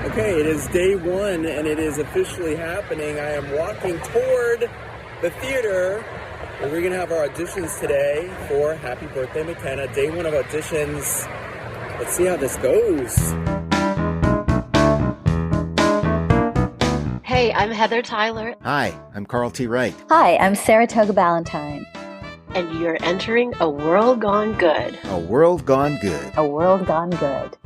Okay, it is day one and it is officially happening. I am walking toward the theater where we're going to have our auditions today for Happy Birthday McKenna. Day one of auditions. Let's see how this goes. Hey, I'm Heather Tyler. Hi, I'm Carl T. Wright. Hi, I'm Saratoga Ballantyne. And you're entering a world gone good. A world gone good. A world gone good.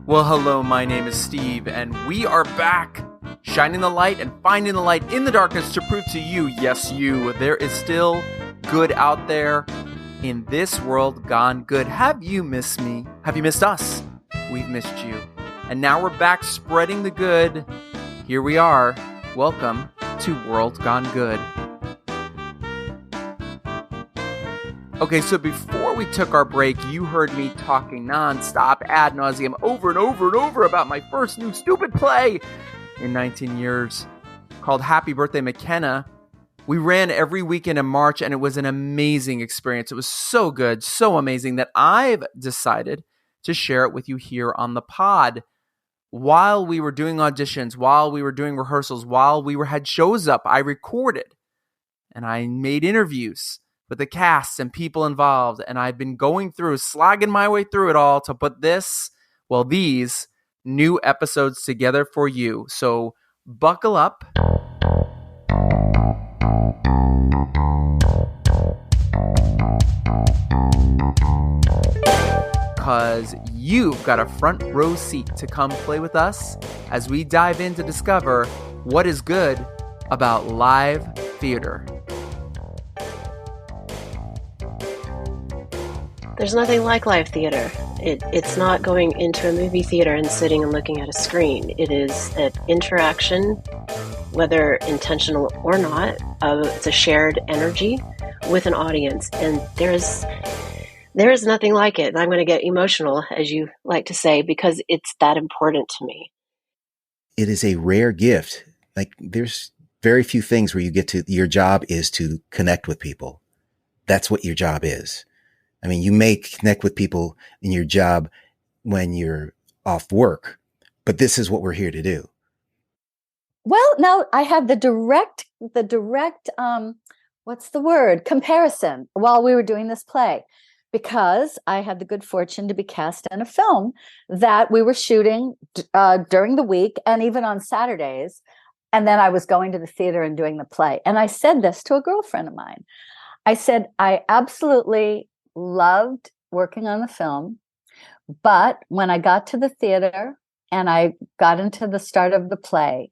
Well, hello, my name is Steve, and we are back, shining the light and finding the light in the darkness to prove to you, yes, you, there is still good out there in this world gone good. Have you missed me? Have you missed us? We've missed you. And now we're back spreading the good. Here we are. Welcome to World Gone Good. Okay, so before we took our break, you heard me talking nonstop, ad nauseum, over and over and over about my first new stupid play in 19 years called Happy Birthday McKenna. We ran every weekend in March, and it was an amazing experience. It was so good, so amazing that I've decided to share it with you here on the pod. While we were doing auditions, while we were doing rehearsals, while we had shows up, I recorded and I made interviews with the cast and people involved, and I've been going through, slogging my way through it all to put these new episodes together for you. So buckle up. Because you've got a front row seat to come play with us as we dive in to discover what is good about live theater. There's nothing like live theater. It's not going into a movie theater and sitting and looking at a screen. It is an interaction, whether intentional or not. It's a shared energy with an audience, and there is nothing like it. And I'm going to get emotional, as you like to say, because it's that important to me. It is a rare gift. Like, there's very few things where your job is to connect with people. That's what your job is. I mean, you may connect with people in your job when you're off work, but this is what we're here to do. Well, now I have the direct, comparison while we were doing this play, because I had the good fortune to be cast in a film that we were shooting during the week and even on Saturdays. And then I was going to the theater and doing the play. And I said this to a girlfriend of mine. I said, I absolutely loved working on the film, but when I got to the theater and I got into the start of the play,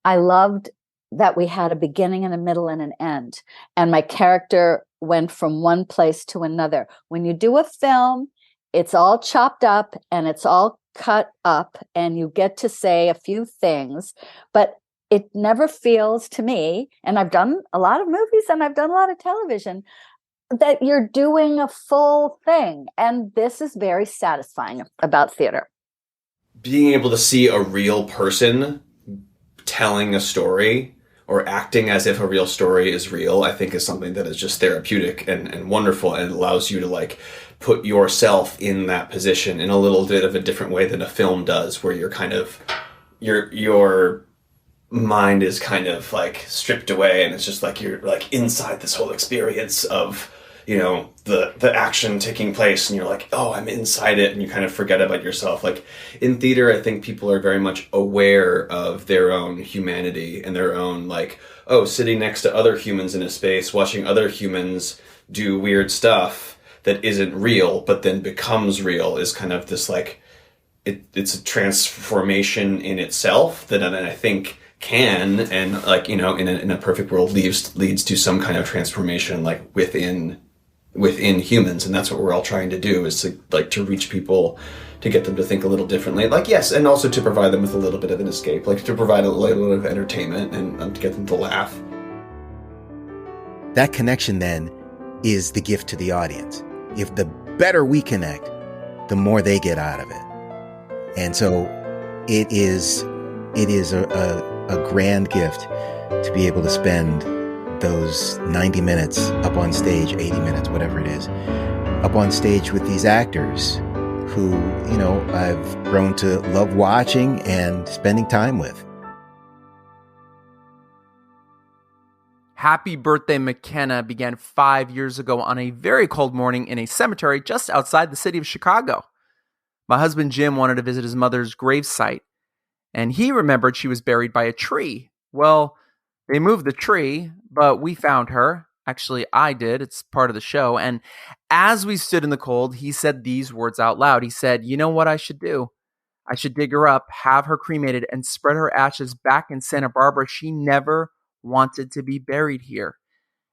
I loved that we had a beginning and a middle and an end, and my character went from one place to another. When you do a film, it's all chopped up and it's all cut up and you get to say a few things, but it never feels to me, and I've done a lot of movies and I've done a lot of television, that you're doing a full thing. And this is very satisfying about theater. Being able to see a real person telling a story or acting as if a real story is real, I think is something that is just therapeutic and wonderful, and allows you to like put yourself in that position in a little bit of a different way than a film does, where you're kind of, your mind is kind of like stripped away, and it's just like you're like inside this whole experience of, you know, the action taking place, and you're like, oh, I'm inside it, and you kind of forget about yourself. Like in theater, I think people are very much aware of their own humanity and their own, like, oh, sitting next to other humans in a space, watching other humans do weird stuff that isn't real but then becomes real, is kind of this like, it's a transformation in itself that I think can, and like, you know, in a perfect world leads to some kind of transformation like within humans. And that's what we're all trying to do, is to reach people, to get them to think a little differently, like, yes, and also to provide them with a little bit of an escape, like to provide a little bit of entertainment and to get them to laugh. That connection then is the gift to the audience. If the better we connect, the more they get out of it. And so it is a grand gift to be able to spend those 90 minutes up on stage, 80 minutes, whatever it is, up on stage with these actors who, I've grown to love watching and spending time with. Happy Birthday McKenna began 5 years ago on a very cold morning in a cemetery just outside the city of Chicago. My husband Jim wanted to visit his mother's gravesite, and he remembered she was buried by a tree. Well, they moved the tree, but we found her. Actually, I did. It's part of the show. And as we stood in the cold, he said these words out loud. He said, "You know what I should do? I should dig her up, have her cremated, and spread her ashes back in Santa Barbara. She never wanted to be buried here."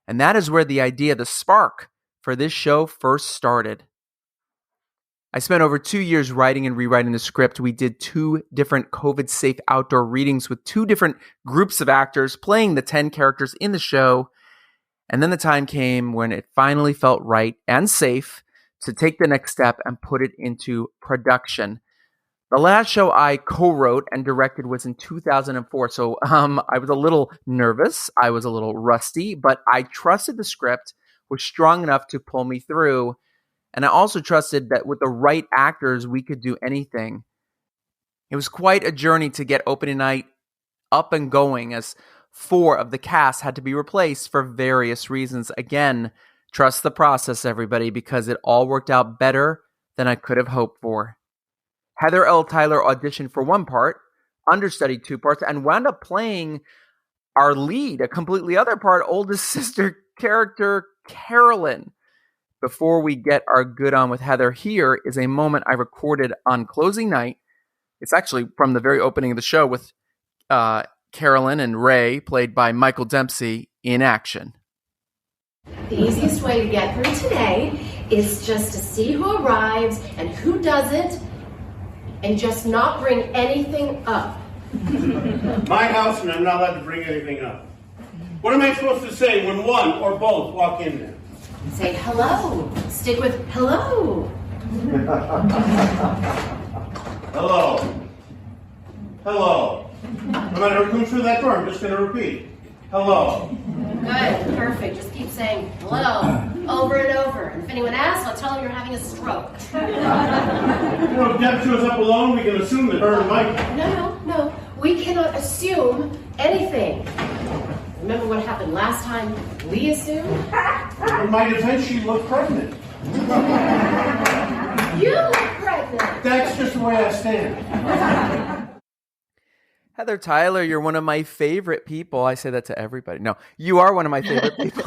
And that is where the idea, the spark for this show first started. I spent over 2 years writing and rewriting the script. We did 2 different COVID-safe outdoor readings with 2 different groups of actors playing the 10 characters in the show. And then the time came when it finally felt right and safe to take the next step and put it into production. The last show I co-wrote and directed was in 2004, so I was a little nervous, I was a little rusty, but I trusted the script was strong enough to pull me through, and I also trusted that with the right actors, we could do anything. It was quite a journey to get opening night up and going, as 4 of the cast had to be replaced for various reasons. Again, trust the process, everybody, because it all worked out better than I could have hoped for. Heather L. Tyler auditioned for 1 part, understudied 2 parts, and wound up playing our lead, a completely other part, oldest sister character, Carolyn. Before we get our good on with Heather, here is a moment I recorded on closing night. It's actually from the very opening of the show with Carolyn and Ray, played by Michael Dempsey, in action. The easiest way to get through today is just to see who arrives and who doesn't, and just not bring anything up. My house, and I'm not allowed to bring anything up. What am I supposed to say when one or both walk in there? Say hello. Stick with hello. Hello. Hello. No matter who comes through that door, I'm just going to repeat. Hello. Good. Perfect. Just keep saying hello over and over. And if anyone asks, I'll tell them you're having a stroke. If Deb shows up alone, we can assume that her and Mike... No. We cannot assume anything. Remember what happened last time we assumed? In my defense, she looked pregnant. You look pregnant. That's just the way I stand. Heather Tyler, you're one of my favorite people. I say that to everybody. No, you are one of my favorite people.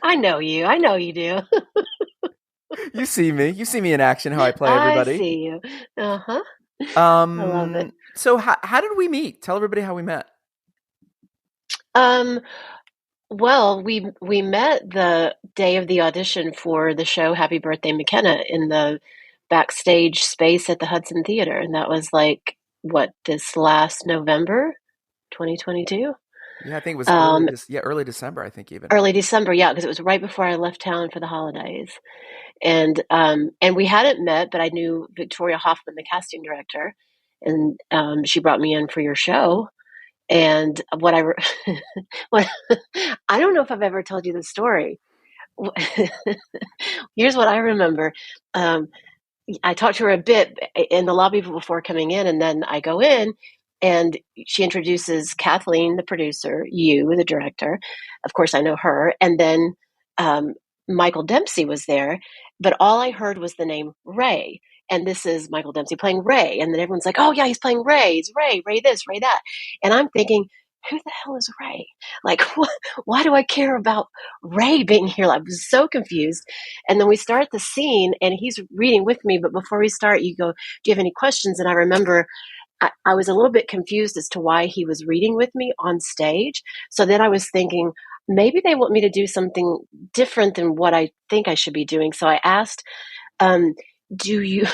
I know you. I know you do. You see me. You see me in action, how I play everybody. I see you. Uh-huh. I love it. So how did we meet? Tell everybody how we met. Well, we met the day of the audition for the show Happy Birthday McKenna in the backstage space at the Hudson Theater. And that was this last November, 2022? Yeah, I think it was early December, I think even. Early December, yeah, because it was right before I left town for the holidays. And we hadn't met, but I knew Victoria Hoffman, the casting director, and she brought me in for your show. And I don't know if I've ever told you the story. Here's what I remember. I talked to her a bit in the lobby before coming in, and then I go in, and she introduces Kathleen, the producer, you, the director. Of course, I know her. And then Michael Dempsey was there, but all I heard was the name Ray. And this is Michael Dempsey playing Ray. And then everyone's like, oh, yeah, he's playing Ray. It's Ray this, Ray that. And I'm thinking, who the hell is Ray? Like, why do I care about Ray being here? I was so confused. And then we start the scene, and he's reading with me. But before we start, you go, do you have any questions? And I remember I was a little bit confused as to why he was reading with me on stage. So then I was thinking, maybe they want me to do something different than what I think I should be doing. So I asked, do you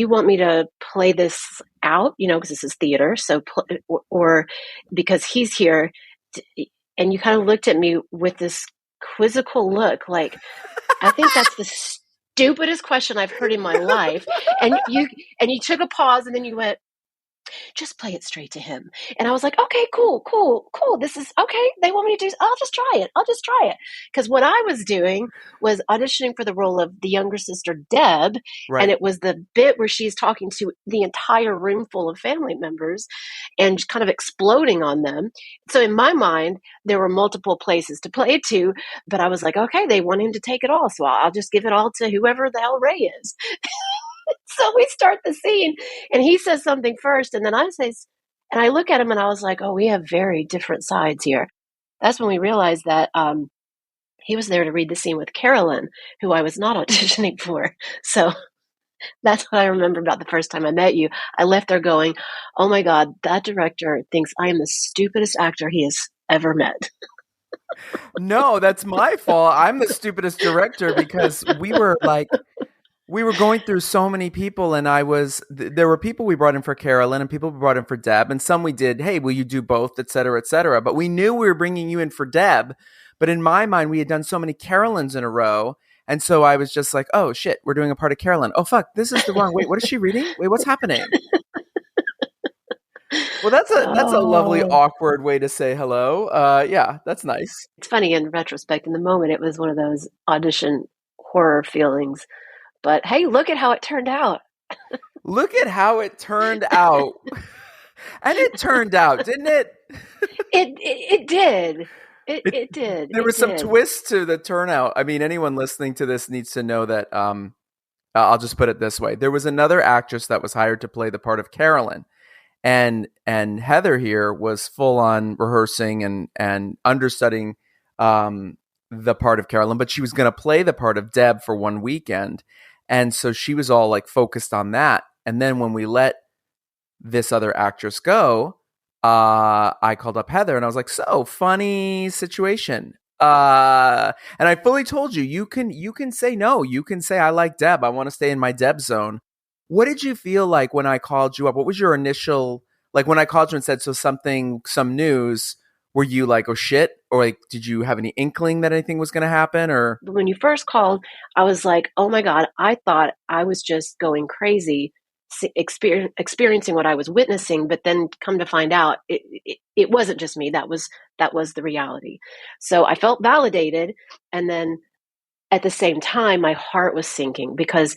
want me to play this out? Because this is theater. So, or because he's here, and you kind of looked at me with this quizzical look, like, I think that's the stupidest question I've heard in my life. And you took a pause, and then you went, just play it straight to him. And I was like, okay, cool. This is okay. They want me to do, I'll just try it. Because what I was doing was auditioning for the role of the younger sister, Deb. Right. And it was the bit where she's talking to the entire room full of family members and kind of exploding on them. So in my mind, there were multiple places to play it to, but I was like, okay, they want him to take it all. So I'll just give it all to whoever the hell Ray is. So we start the scene and he says something first. And then I say, and I look at him and I was like, oh, we have very different sides here. That's when we realized that he was there to read the scene with Carolyn, who I was not auditioning for. So that's what I remember about the first time I met you. I left there going, oh my God, that director thinks I am the stupidest actor he has ever met. No, that's my fault. I'm the stupidest director because we were going through so many people, and there were people we brought in for Carolyn and people we brought in for Deb, and some we did, hey, will you do both, et cetera, et cetera. But we knew we were bringing you in for Deb. But in my mind, we had done so many Carolyns in a row. And so I was just like, oh, shit, we're doing a part of Carolyn. Oh, fuck, this is the wrong. Wait, what is she reading? Wait, what's happening? Well, that's a lovely, awkward way to say hello. Yeah, that's nice. It's funny in retrospect. In the moment, it was one of those audition horror feelings. But hey, look at how it turned out. Look at how it turned out. And it turned out, didn't it? It did. It did. There was some twist to the turnout. I mean, anyone listening to this needs to know that, I'll just put it this way. There was another actress that was hired to play the part of Carolyn. And Heather here was full on rehearsing and understudying the part of Carolyn, but she was going to play the part of Deb for one weekend. And so she was all like focused on that. And then when we let this other actress go, I called up Heather and I was like, so funny situation. And I fully told you, you can say no. You can say, I like Deb. I want to stay in my Deb zone. What did you feel like when I called you up? What was your initial, like when I called you and said, some news, were you like, oh shit? Or like, did you have any inkling that anything was going to happen? Or when you first called, I was like, oh my God, I thought I was just going crazy experiencing what I was witnessing, but then come to find out it wasn't just me. That was the reality. So I felt validated. And then at the same time, my heart was sinking because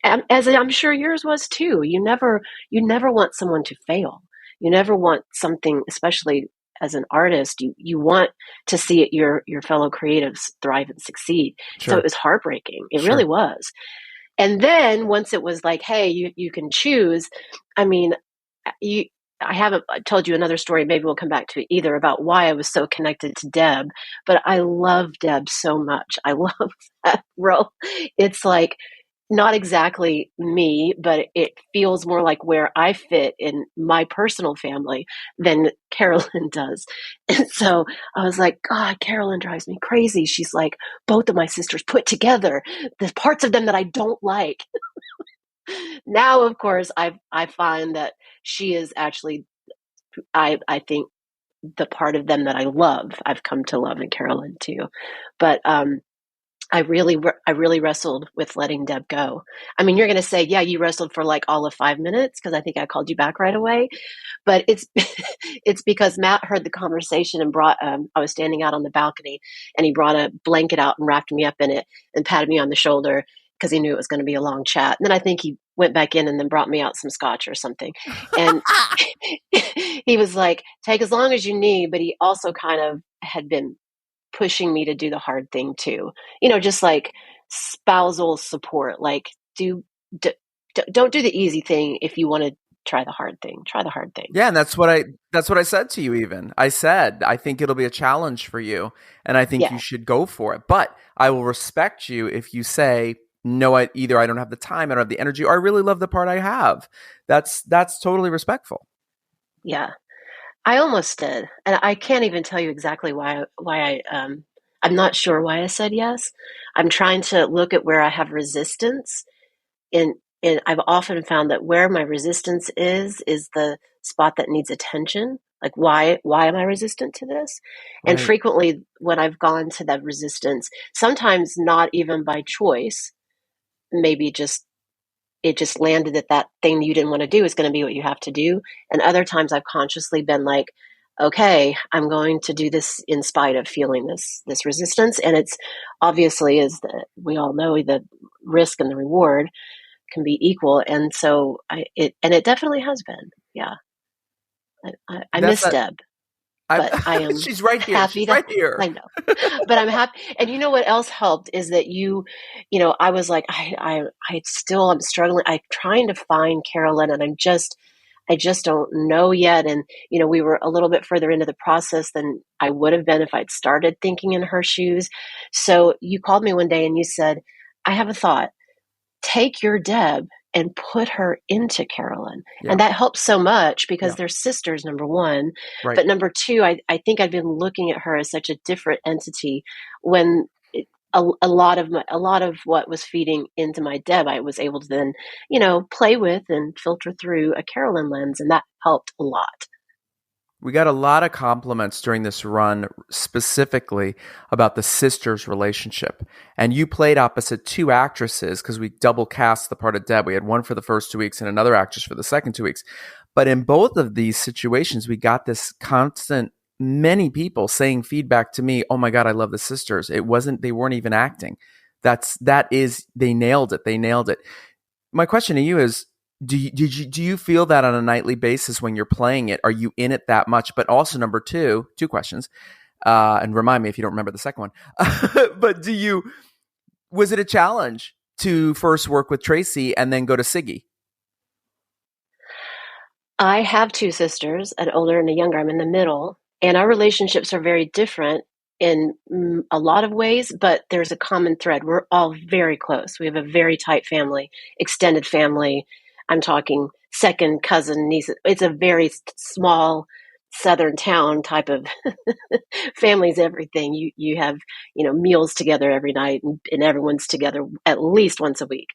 as I'm sure yours was too, you never want someone to fail. You never want something, especially as an artist, you want to see your fellow creatives thrive and succeed. Sure. So it was heartbreaking. It really was. And then once it was like, hey, you can choose. I mean, I haven't told you another story. Maybe we'll come back to it either about why I was so connected to Deb, but I love Deb so much. I love that role. It's like not exactly me, but it feels more like where I fit in my personal family than Carolyn does. And so I was like, God, Carolyn drives me crazy. She's like both of my sisters put together. There's parts of them that I don't like. Now, of course, I find that she is actually, I think, the part of them that I love. I've come to love in Carolyn too. But I really wrestled with letting Deb go. I mean, you're going to say, yeah, you wrestled for like all of 5 minutes because I think I called you back right away. But it's because Matt heard the conversation and brought, I was standing out on the balcony and he brought a blanket out and wrapped me up in it and patted me on the shoulder because he knew it was going to be a long chat. And then I think he went back in and then brought me out some scotch or something. And he was like, take as long as you need. But he also kind of had been pushing me to do the hard thing too, just like spousal support, like don't do the easy thing. If you want to try the hard thing. Yeah. And that's what I said to you. Even I said, I think it'll be a challenge for you and I think you should go for it, but I will respect you if you say, no, either I don't have the time, I don't have the energy, or I really love the part I have. That's totally respectful. Yeah. I almost did. And I can't even tell you exactly why I'm not sure why I said yes. I'm trying to look at where I have resistance and I've often found that where my resistance is the spot that needs attention. Like, why am I resistant to this? Right. And frequently when I've gone to that resistance, sometimes not even by choice, maybe just it just landed that thing you didn't want to do is going to be what you have to do. And other times I've consciously been like, okay, I'm going to do this in spite of feeling this resistance. And it's obviously, as we all know, the risk and the reward can be equal. And so it definitely has been. Yeah. I miss Deb, but I am she's right here. happy She's right here. I know, but I'm happy. And you know what else helped is that I was like, I'm struggling. I'm trying to find Carolyn, and I just don't know yet. And, we were a little bit further into the process than I would have been if I'd started thinking in her shoes. So you called me one day and you said, I have a thought. Take your Deb and put her into Carolyn. Yeah. And that helps so much because they're sisters, number one. Right. But number two, I think I've been looking at her as such a different entity when a lot of what was feeding into my Deb, I was able to then, play with and filter through a Carolyn lens. And that helped a lot. We got a lot of compliments during this run, specifically about the sisters' relationship. And you played opposite two actresses because we double cast the part of Deb. We had one for the first 2 weeks and another actress for the second 2 weeks. But in both of these situations, we got this constant, many people saying feedback to me, oh my God, I love the sisters. They weren't even acting. They nailed it. They nailed it. My question to you is, do you feel that on a nightly basis when you're playing it? Are you in it that much? But also, number two questions, and remind me if you don't remember the second one. But was it a challenge to first work with Tracy and then go to Siggy? I have two sisters, an older and a younger. I'm in the middle, and our relationships are very different in a lot of ways, but there's a common thread. We're all very close. We have a very tight family, extended family. I'm talking second cousin, niece. It's a very small Southern town type of family's everything. You have, meals together every night and everyone's together at least once a week.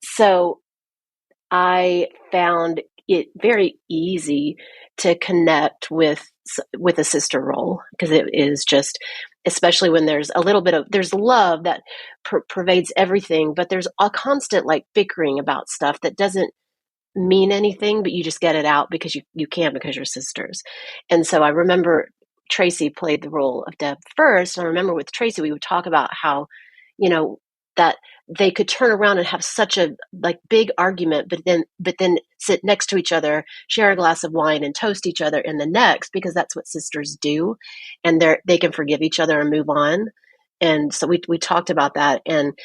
So I found it very easy to connect with a sister role because it is just, especially when there's a little bit of, there's love that pervades everything, but there's a constant bickering about stuff that doesn't mean anything, but you just get it out because you can, because you're sisters. And so I remember Tracy played the role of Deb first. And I remember with Tracy, we would talk about how, that they could turn around and have such a big argument, but then sit next to each other, share a glass of wine and toast each other in the next, because that's what sisters do. And they can forgive each other and move on. And so we talked about that. And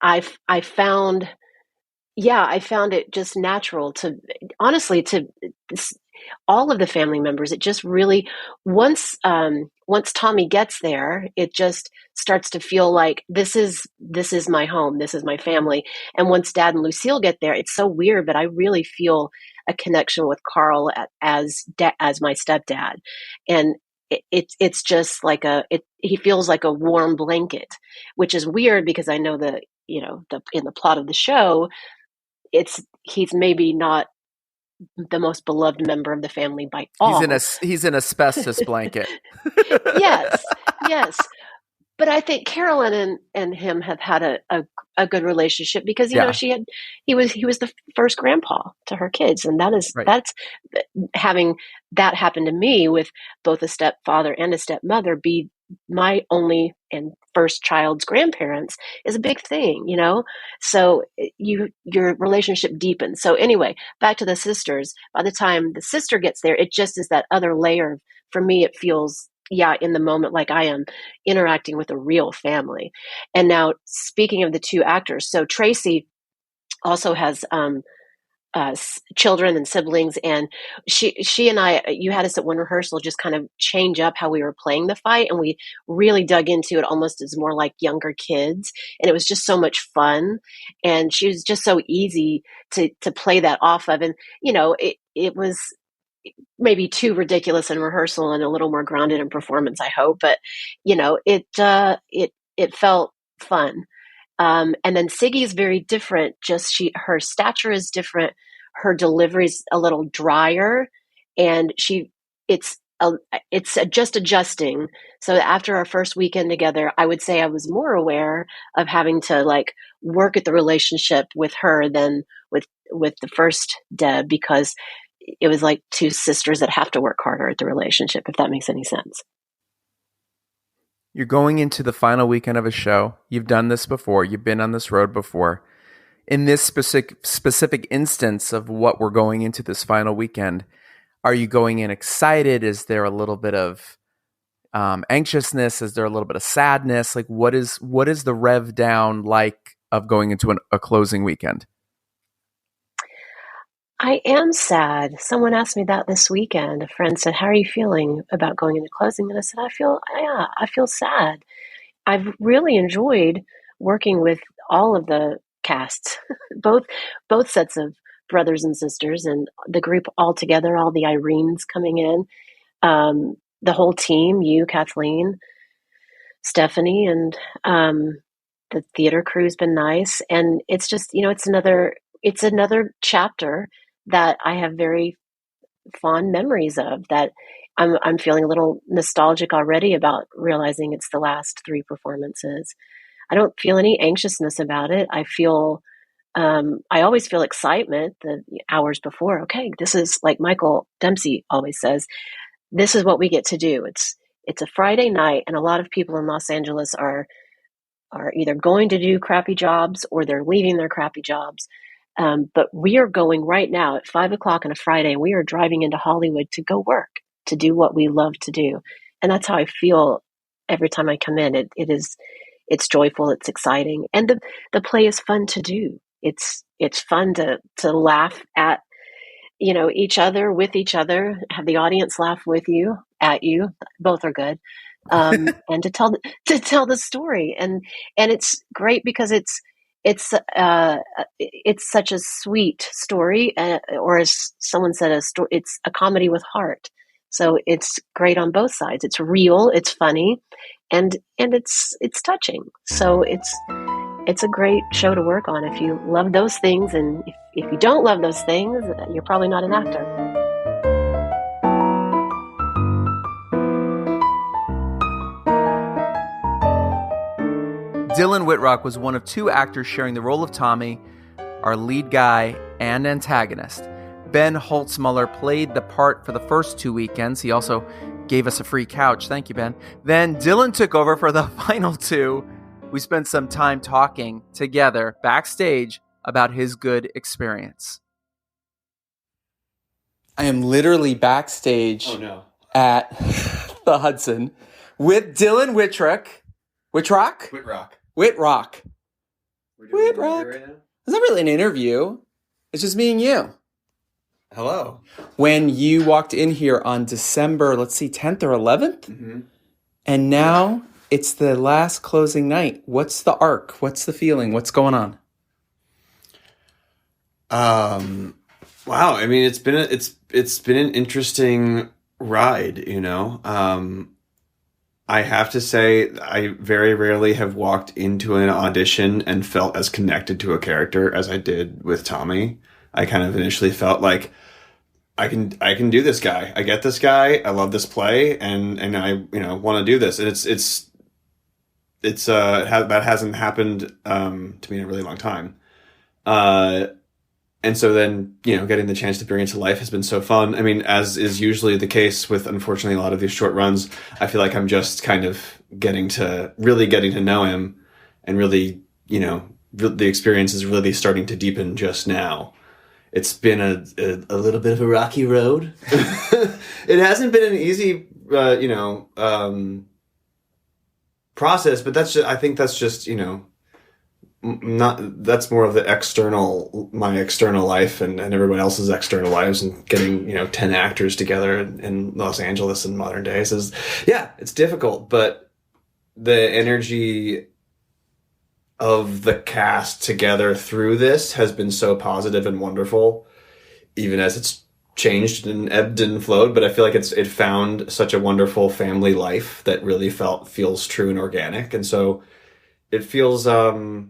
I found it just natural to, honestly, to all of the family members. It just really, once Tommy gets there, it just starts to feel like this is my home, this is my family. And once Dad and Lucille get there, it's so weird, but I really feel a connection with Carl as my stepdad, and it's just he feels like a warm blanket, which is weird because I know that in the plot of the show, he's maybe not the most beloved member of the family by all. He's an asbestos blanket. Yes. But I think Carolyn and him have had a good relationship because he was the first grandpa to her kids, and that's having that happen to me with both a stepfather and a stepmother be my only and first child's grandparents is a big thing, so your relationship deepens. So anyway, back to the sisters. By the time the sister gets there, it just is that other layer. For me, it feels in the moment like I am interacting with a real family. And now, speaking of the two actors, so Tracy also has children and siblings, and she and I, you had us at one rehearsal just kind of change up how we were playing the fight, and we really dug into it almost as more like younger kids, and it was just so much fun, and she was just so easy to play that off of. And it was maybe too ridiculous in rehearsal and a little more grounded in performance, I hope, but it felt fun. And then Siggy's very different. Just her stature is different. Her delivery's a little drier, and it's just adjusting. So after our first weekend together, I would say I was more aware of having to like work at the relationship with her than with the first Deb, because it was like two sisters that have to work harder at the relationship, if that makes any sense. You're going into the final weekend of a show. You've done this before. You've been on this road before. In this specific instance of what we're going into this final weekend, are you going in excited? Is there a little bit of anxiousness? Is there a little bit of sadness? Like, what is the rev down like of going into a closing weekend? I am sad. Someone asked me that this weekend. A friend said, "How are you feeling about going into closing?" And I said, I feel sad. I've really enjoyed working with all of the casts, both sets of brothers and sisters, and the group all together, all the Irenes coming in, the whole team, you, Kathleen, Stephanie, and the theater crew's been nice. And it's just, it's another chapter that I have very fond memories of, that I'm feeling a little nostalgic already about realizing it's the last three performances. I don't feel any anxiousness about it. I always feel excitement the hours before. Okay, this is, like Michael Dempsey always says, this is what we get to do. It's a Friday night, and a lot of people in Los Angeles are either going to do crappy jobs or they're leaving their crappy jobs. But we are going right now at 5:00 on a Friday, and we are driving into Hollywood to go work, to do what we love to do. And that's how I feel every time I come in. It's joyful, it's exciting, and the play is fun to do. It's fun to laugh at, each other, with each other, have the audience laugh with you, at you. Both are good. And to tell the story. And it's great because it's such a sweet story, or as someone said, it's a comedy with heart. So it's great on both sides. It's real, it's funny, and it's touching. So it's a great show to work on if you love those things. And if you don't love those things, you're probably not an actor. Dylan Whitrock was one of two actors sharing the role of Tommy, our lead guy and antagonist. Ben Holtzmuller played the part for the first 2 weekends. He also gave us a free couch. Thank you, Ben. Then Dylan took over for the final two. We spent some time talking together backstage about his good experience. I am literally backstage at the Hudson with Dylan Whitrock. Whitrock? Whitrock. Whitrock. Right, it's not really an interview. It's just me and you. Hello. When you walked in here on December, 10th or 11th? Mm-hmm. And now it's the last closing night. What's the arc? What's the feeling? What's going on? Wow. I mean, it's been an interesting ride, I have to say, I very rarely have walked into an audition and felt as connected to a character as I did with Tommy. I kind of initially felt like I can do this guy. I get this guy. I love this play, and I want to do this. And that hasn't happened to me in a really long time. And so then, getting the chance to bring it to life has been so fun. I mean, as is usually the case with, unfortunately, a lot of these short runs, I feel like I'm just kind of getting to know him, and really, the experience is really starting to deepen just now. It's been a little bit of a rocky road. It hasn't been an easy, process, but I think that's just, that's more of the my external life and everyone else's external lives, and getting 10 actors together in Los Angeles in modern days it's difficult, but the energy of the cast together through this has been so positive and wonderful, even as it's changed and ebbed and flowed. But I feel like it found such a wonderful family life that really feels true and organic, and so it feels really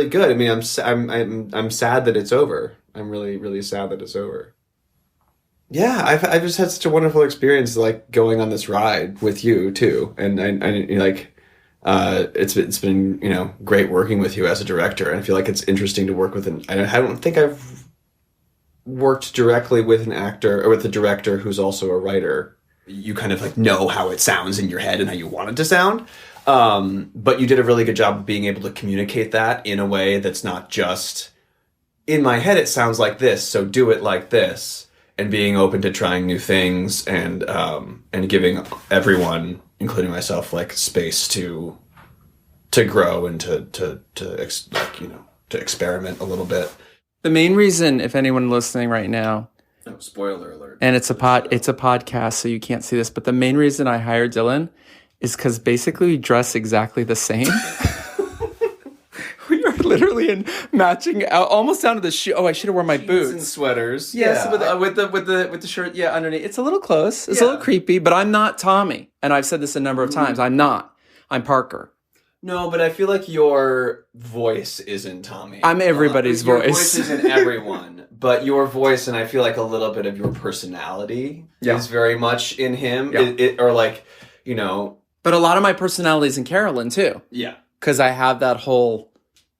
good. I mean, I'm sad that it's over. I'm really, really sad that it's over. Yeah, I've just had such a wonderful experience, like going on this ride with you too, and it's been great working with you as a director, and I feel like it's interesting to work with I don't think I've worked directly with an actor or with a director who's also a writer. You kind of like know how it sounds in your head and how you want it to sound, but you did a really good job of being able to communicate that in a way that's not just in my head. It sounds like this, so do it like this. And being open to trying new things and giving everyone, including myself, like space to grow and to experiment a little bit. The main reason, if anyone listening right now, no, spoiler alert, and it's a podcast, so you can't see this, but the main reason I hired Dylan is because basically we dress exactly the same. We are literally in matching, almost down to the shoe. Oh, I should have worn my boots and sweaters. Yes, yeah. with the shirt. Yeah, underneath. It's a little close. It's a little creepy, but I'm not Tommy, and I've said this a number of times. I'm not. I'm Parker. No, but I feel like your voice isn't Tommy. I'm everybody's voice. Your voice isn't everyone, but your voice, and I feel like a little bit of your personality is very much in him. Yeah. But a lot of my personality is in Carolyn too. Yeah, because I have that whole.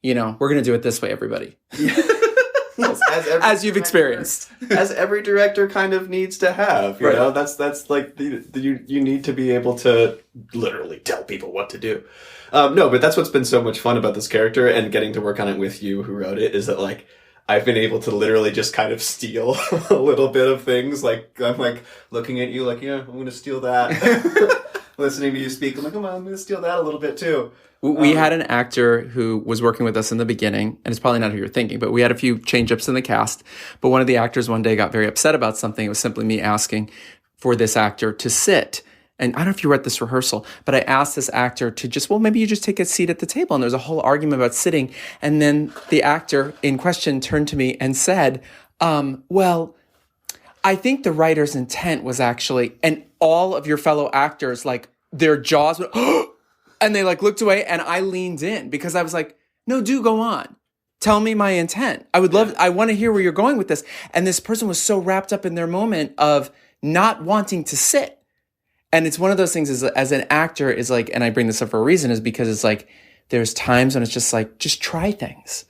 We're going to do it this way, everybody. Yes, as you've experienced. As every director kind of needs to have, you know? That's like, you need to be able to literally tell people what to do. No, but that's what's been so much fun about this character and getting to work on it with you who wrote it, is that like, I've been able to literally just kind of steal a little bit of things. Like, I'm like looking at you like, yeah, I'm going to steal that. Listening to you speak, I'm like, come on, I'm going to steal that a little bit too. We had an actor who was working with us in the beginning, and it's probably not who you're thinking, but we had a few change-ups in the cast. But one of the actors one day got very upset about something. It was simply me asking for this actor to sit. And I don't know if you were at this rehearsal, but I asked this actor to maybe you just take a seat at the table. And there was a whole argument about sitting. And then the actor in question turned to me and said, well, I think the writer's intent was actually, and all of your fellow actors, like their jaws went, and they like looked away, and I leaned in because I was like, no, do go on. Tell me my intent. I want to hear where you're going with this. And this person was so wrapped up in their moment of not wanting to sit. And it's one of those things as an actor is like, and I bring this up for a reason, is because it's like, there's times when it's just like, just try things.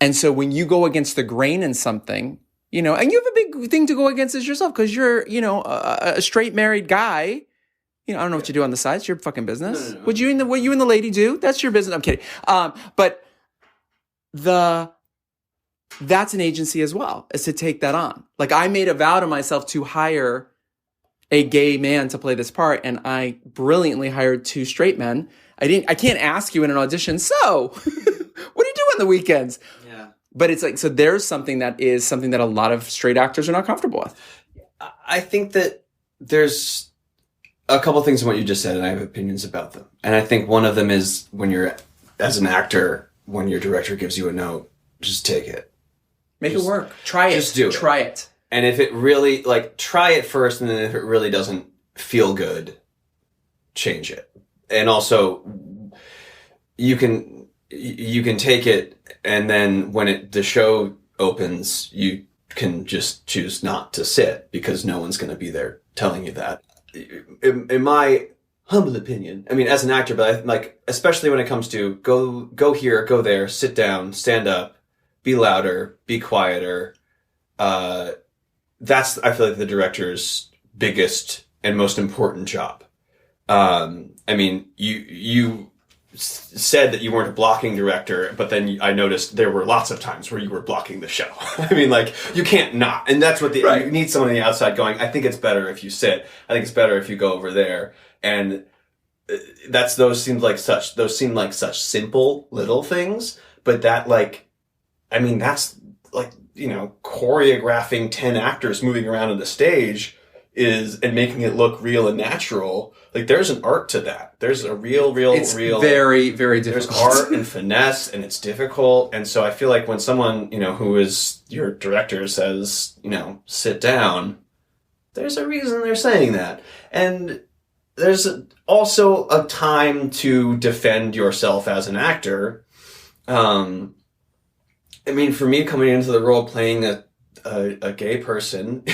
And so when you go against the grain in something, and you have a big thing to go against as yourself because you're, a straight married guy. I don't know what you do on the side. It's your fucking business. No. What you and the lady do, that's your business. I'm kidding. But that's an agency as well, is to take that on. Like I made a vow to myself to hire a gay man to play this part, and I brilliantly hired 2 straight men. I can't ask you in an audition, so what do you do on the weekends? Yeah. But it's like, so there's something that a lot of straight actors are not comfortable with. I think that there's a couple things in what you just said, and I have opinions about them. And I think one of them is when you're, as an actor, when your director gives you a note, just take it. Make it work. Try it. Just do it. Try it. And if it really, try it first, and then if it really doesn't feel good, change it. And also, you can take it, and then when the show opens, you can just choose not to sit, because no one's going to be there telling you that. In my humble opinion, I mean, as an actor, but especially when it comes to go here, go there, sit down, stand up, be louder, be quieter. That's, I feel like, the director's biggest and most important job. I mean, you said that you weren't a blocking director, but then I noticed there were lots of times where you were blocking the show. I mean, you can't not. And that's what you need someone on the outside going, I think it's better if you sit. I think it's better if you go over there. And those seem like such simple little things, but that that's choreographing 10 actors moving around on the stage and making it look real and natural. There's an art to that. There's a real very, very difficult. There's art and finesse, and it's difficult. And so I feel like when someone, who is your director says, sit down, there's a reason they're saying that. And there's also a time to defend yourself as an actor. I mean, for me, coming into the role playing a gay person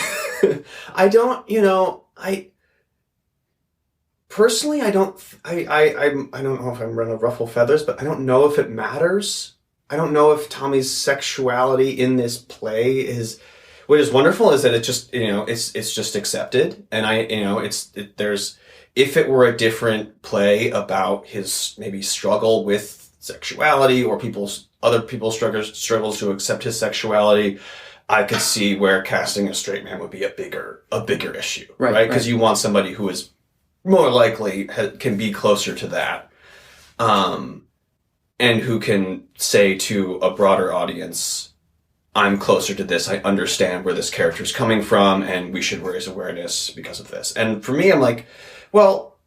I don't, I personally, I don't know if I'm going to ruffle feathers, but I don't know if it matters. I don't know if Tommy's sexuality in this play is, what is wonderful is that it just, it's just accepted. And if it were a different play about his maybe struggle with sexuality, or other people's struggles to accept his sexuality, I could see where casting a straight man would be a bigger issue, right? Because you want somebody who is more likely can be closer to that, and who can say to a broader audience, I'm closer to this, I understand where this character is coming from, and we should raise awareness because of this. And for me, I'm like, well,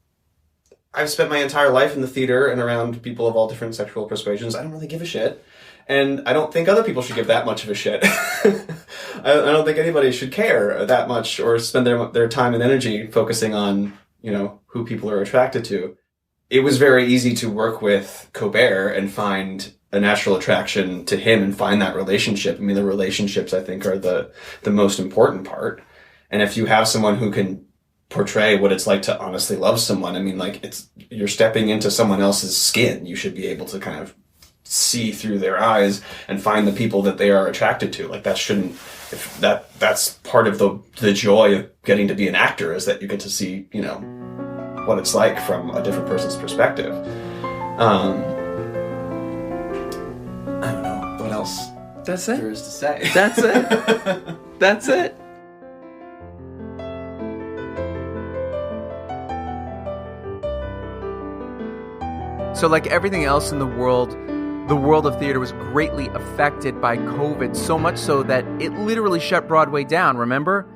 I've spent my entire life in the theater and around people of all different sexual persuasions. I don't really give a shit. And I don't think other people should give that much of a shit. I don't think anybody should care that much or spend their time and energy focusing on, who people are attracted to. It was very easy to work with Colbert and find a natural attraction to him and find that relationship. I mean, the relationships, I think, are the most important part. And if you have someone who can portray what it's like to honestly love someone, I mean, like, you're stepping into someone else's skin. You should be able to kind of see through their eyes and find the people that they are attracted to. Like, that's part of the joy of getting to be an actor, is that you get to see, what it's like from a different person's perspective. I don't know what else That's it. there is to say. That's it. That's it. So like everything else in the world of theater was greatly affected by COVID, so much so that it literally shut Broadway down, remember?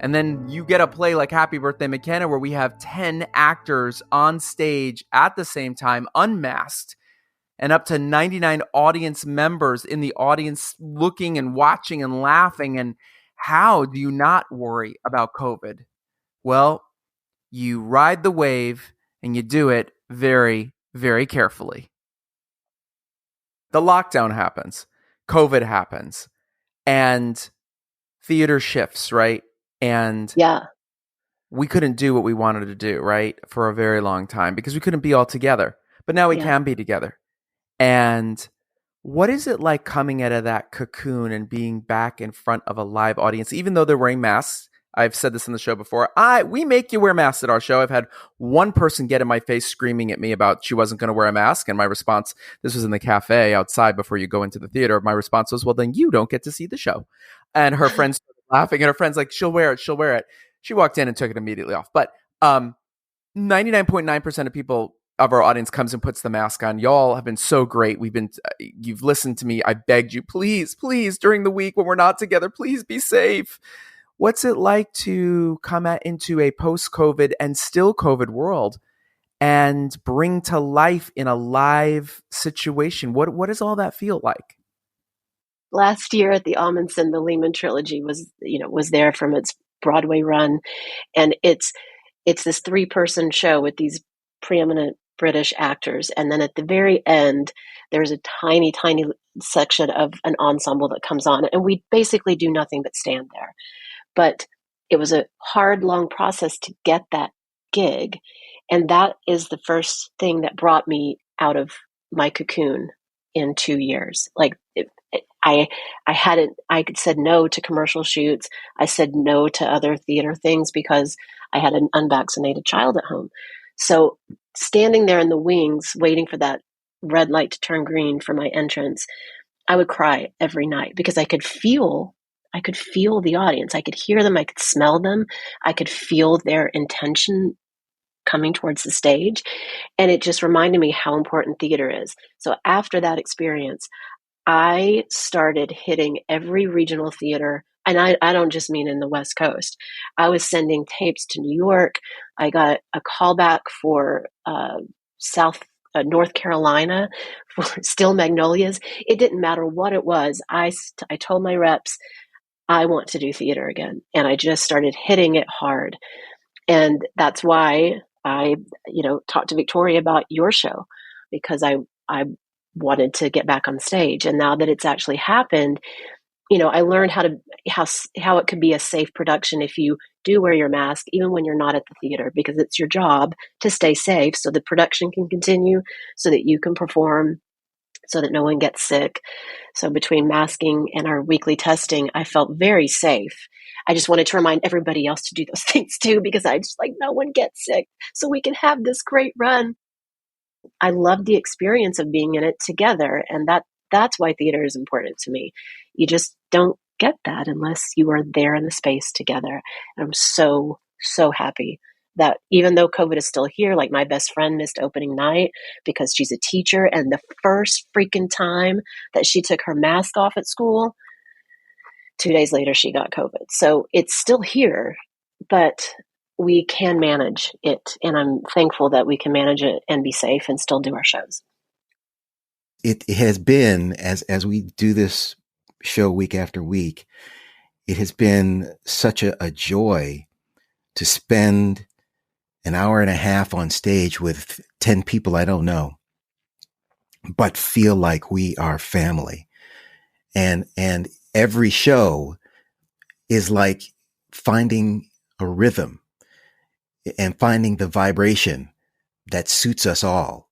And then you get a play like Happy Birthday McKenna, where we have 10 actors on stage at the same time, unmasked, and up to 99 audience members in the audience looking and watching and laughing. And how do you not worry about COVID? Well, you ride the wave, and you do it very, very carefully. The lockdown happens, COVID happens, and theater shifts, right? And we couldn't do what we wanted to do, right? For a very long time, because we couldn't be all together. But now we can be together. And what is it like coming out of that cocoon and being back in front of a live audience, even though they're wearing masks? I've said this in the show before. We make you wear masks at our show. I've had one person get in my face screaming at me about she wasn't going to wear a mask. And my response, this was in the cafe outside before you go into the theater. My response was, well, then you don't get to see the show. And her friends started laughing, and her friend's like, she'll wear it. She'll wear it. She walked in and took it immediately off. But 99.9% of people of our audience comes and puts the mask on. Y'all have been so great. You've listened to me. I begged you, please, during the week when we're not together, please be safe. What's it like to come into a post-COVID and still COVID world and bring to life in a live situation? What does all that feel like? Last year at the Amundsen, the Lehman trilogy was there from its Broadway run, and it's this 3-person show with these preeminent British actors, and then at the very end, there's a tiny section of an ensemble that comes on, and we basically do nothing but stand there. But it was a hard, long process to get that gig. And that is the first thing that brought me out of my cocoon in 2 years. Like I said no to commercial shoots. I said no to other theater things because I had an unvaccinated child at home. So standing there in the wings, waiting for that red light to turn green for my entrance, I would cry every night because I could feel the audience. I could hear them. I could smell them. I could feel their intention coming towards the stage. And it just reminded me how important theater is. So after that experience, I started hitting every regional theater. And I don't just mean in the West Coast. I was sending tapes to New York. I got a call back for North Carolina for Still Magnolias. It didn't matter what it was. I told my reps, I want to do theater again. And I just started hitting it hard. And that's why I, talked to Victoria about your show, because I wanted to get back on stage. And now that it's actually happened, I learned how it could be a safe production if you do wear your mask, even when you're not at the theater, because it's your job to stay safe so the production can continue, so that you can perform, so that no one gets sick. So between masking and our weekly testing, I felt very safe. I just wanted to remind everybody else to do those things too, because I just no one gets sick so we can have this great run. I love the experience of being in it together. And that's why theater is important to me. You just don't get that unless you are there in the space together. And I'm so, so happy that even though COVID is still here, like my best friend missed opening night because she's a teacher. And the first freaking time that she took her mask off at school, 2 days later, she got COVID. So it's still here, but we can manage it. And I'm thankful that we can manage it and be safe and still do our shows. It has been, as we do this show week after week, it has been such a joy to spend an hour and a half on stage with 10 people I don't know, but feel like we are family. And every show is like finding a rhythm and finding the vibration that suits us all,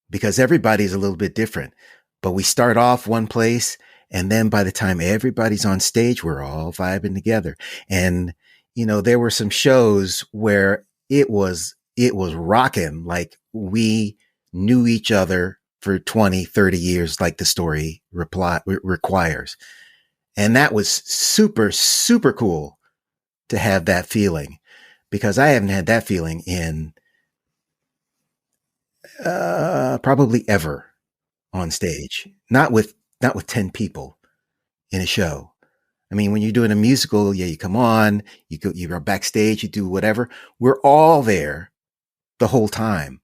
because everybody's a little bit different, but we start off one place. And then by the time everybody's on stage, we're all vibing together. And, there were some shows where it was rocking. Like we knew each other for 20, 30 years, like the story requires. And that was super, super cool to have that feeling, because I haven't had that feeling in probably ever on stage, not with 10 people in a show. I mean, when you're doing a musical, you come on, you're backstage, you do whatever. We're all there the whole time.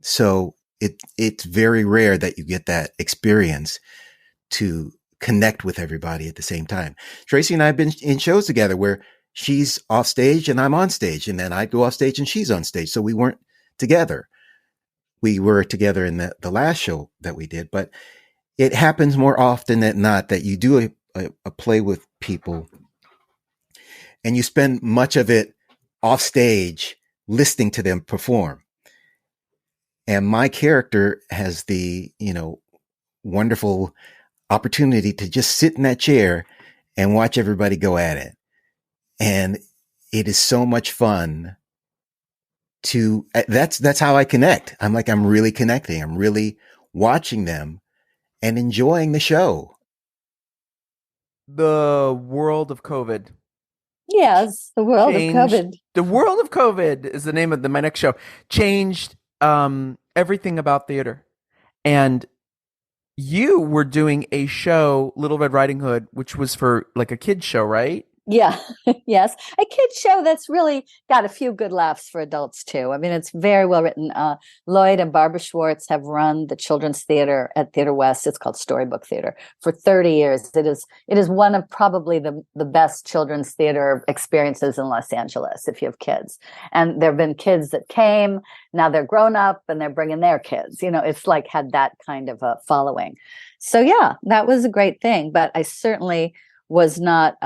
So it's very rare that you get that experience to connect with everybody at the same time. Tracy and I have been in shows together where she's off stage and I'm on stage, and then I go off stage and she's on stage. So we weren't together. We were together in the last show that we did, but it happens more often than not that you do a play with people and you spend much of it off stage listening to them perform. And my character has the, wonderful opportunity to just sit in that chair and watch everybody go at it. And it is so much fun that's how I connect. I'm really connecting. I'm really watching them and enjoying the show. The world of COVID. Yes, the world of COVID. The world of COVID is the name of my next show. Changed everything about theater. And you were doing a show, Little Red Riding Hood, which was for like a kid's show, right? Yeah, yes. A kid's show that's really got a few good laughs for adults too. I mean, it's very well written. Lloyd and Barbara Schwartz have run the children's theater at Theater West. It's called Storybook Theater for 30 years. It is one of probably the best children's theater experiences in Los Angeles if you have kids. And there have been kids that came, now they're grown up and they're bringing their kids. It's like had that kind of a following. So yeah, that was a great thing. But I certainly was not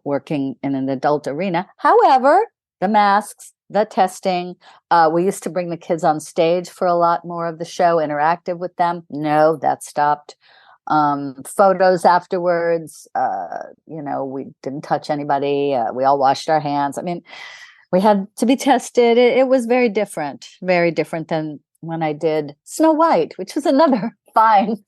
working in an adult arena. However, the masks, the testing, we used to bring the kids on stage for a lot more of the show, interactive with them. No, that stopped. Photos afterwards, we didn't touch anybody. We all washed our hands. I mean, we had to be tested. It was very different than when I did Snow White, which was another fine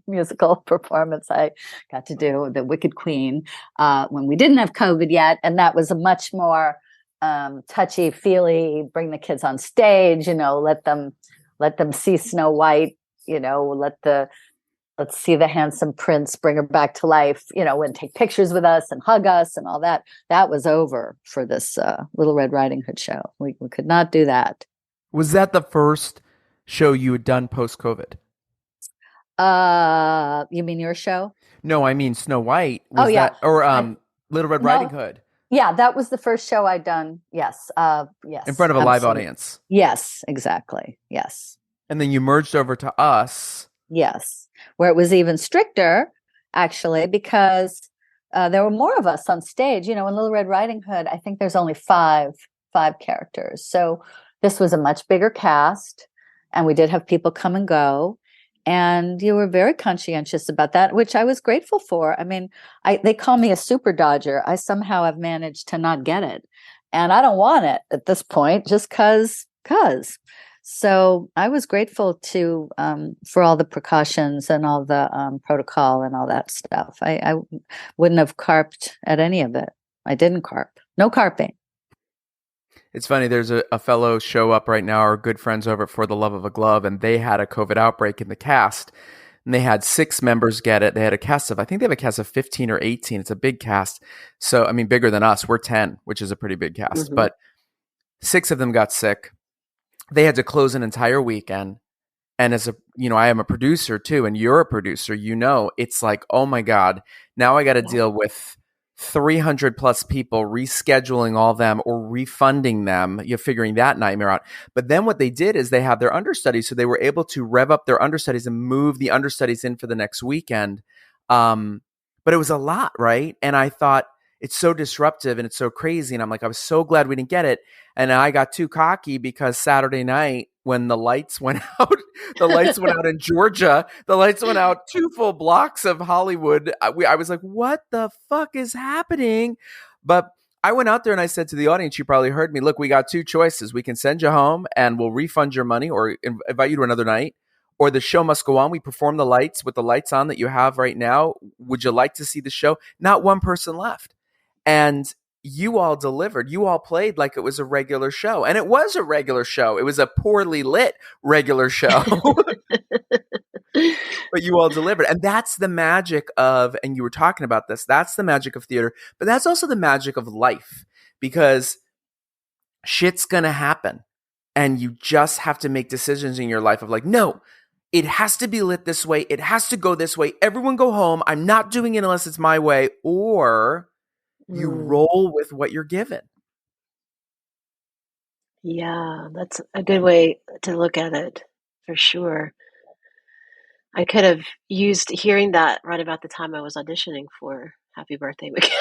musical performance I got to do, the Wicked Queen, when we didn't have COVID yet. And that was a much more touchy-feely, bring the kids on stage, let them see Snow White, let's see the handsome prince, bring her back to life, and take pictures with us and hug us and all that. That was over for this Little Red Riding Hood show. We could not do that. Was that the first show you had done post-COVID? You mean your show? No, I mean Snow White. Little Red Riding Hood. Yeah, that was the first show I'd done. Yes. Yes. In front of a live audience. Yes, exactly. Yes. And then you merged over to us. Yes. Where it was even stricter, actually, because there were more of us on stage. In Little Red Riding Hood, I think there's only five characters. So this was a much bigger cast, and we did have people come and go. And you were very conscientious about that, which I was grateful for. I mean, they call me a super dodger. I somehow have managed to not get it. And I don't want it at this point, just cause. So I was grateful for all the precautions and all the protocol and all that stuff. I wouldn't have carped at any of it. I didn't carp. No carping. It's funny, there's a fellow show up right now, our good friends over at For the Love of a Glove, and they had a COVID outbreak in the cast. And they had 6 members get it. They had a cast of, I think they have a cast of 15 or 18. It's a big cast. So, I mean, bigger than us. We're 10, which is a pretty big cast. Mm-hmm. But 6 of them got sick. They had to close an entire weekend. And as I am a producer too, and you're a producer, it's like, oh my God, now I got to deal with 300 plus people, rescheduling all them or refunding them. You're figuring that nightmare out. But then what they did is they have their understudies. So they were able to rev up their understudies and move the understudies in for the next weekend. But it was a lot, right? And I thought, it's so disruptive and it's so crazy. And I'm like, I was so glad we didn't get it. And I got too cocky because Saturday night when the lights went out, in Georgia, the lights went out 2 full blocks of Hollywood. I was like, what the fuck is happening? But I went out there and I said to the audience, you probably heard me, look, we got 2 choices. We can send you home and we'll refund your money or invite you to another night, or the show must go on. We perform the lights with the lights on that you have right now. Would you like to see the show? Not one person left. And you all delivered. You all played like it was a regular show. And it was a regular show. It was a poorly lit regular show. But you all delivered. And that's the magic of, and you were talking about this, that's the magic of theater. But that's also the magic of life, because shit's going to happen. And you just have to make decisions in your life of like, no, it has to be lit this way. It has to go this way. Everyone go home. I'm not doing it unless it's my way. Or you roll with what you're given. Yeah, that's a good way to look at it, for sure. I could have used hearing that right about the time I was auditioning for Happy Birthday McKenna.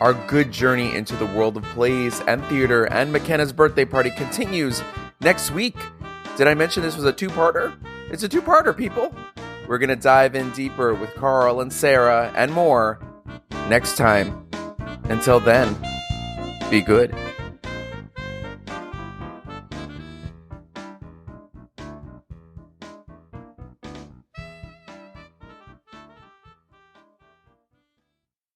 Our good journey into the world of plays and theater and McKenna's birthday party continues next week. Did I mention this was a 2-parter? It's a 2-parter, people. We're going to dive in deeper with Carl and Sarah and more next time. Until then, be good.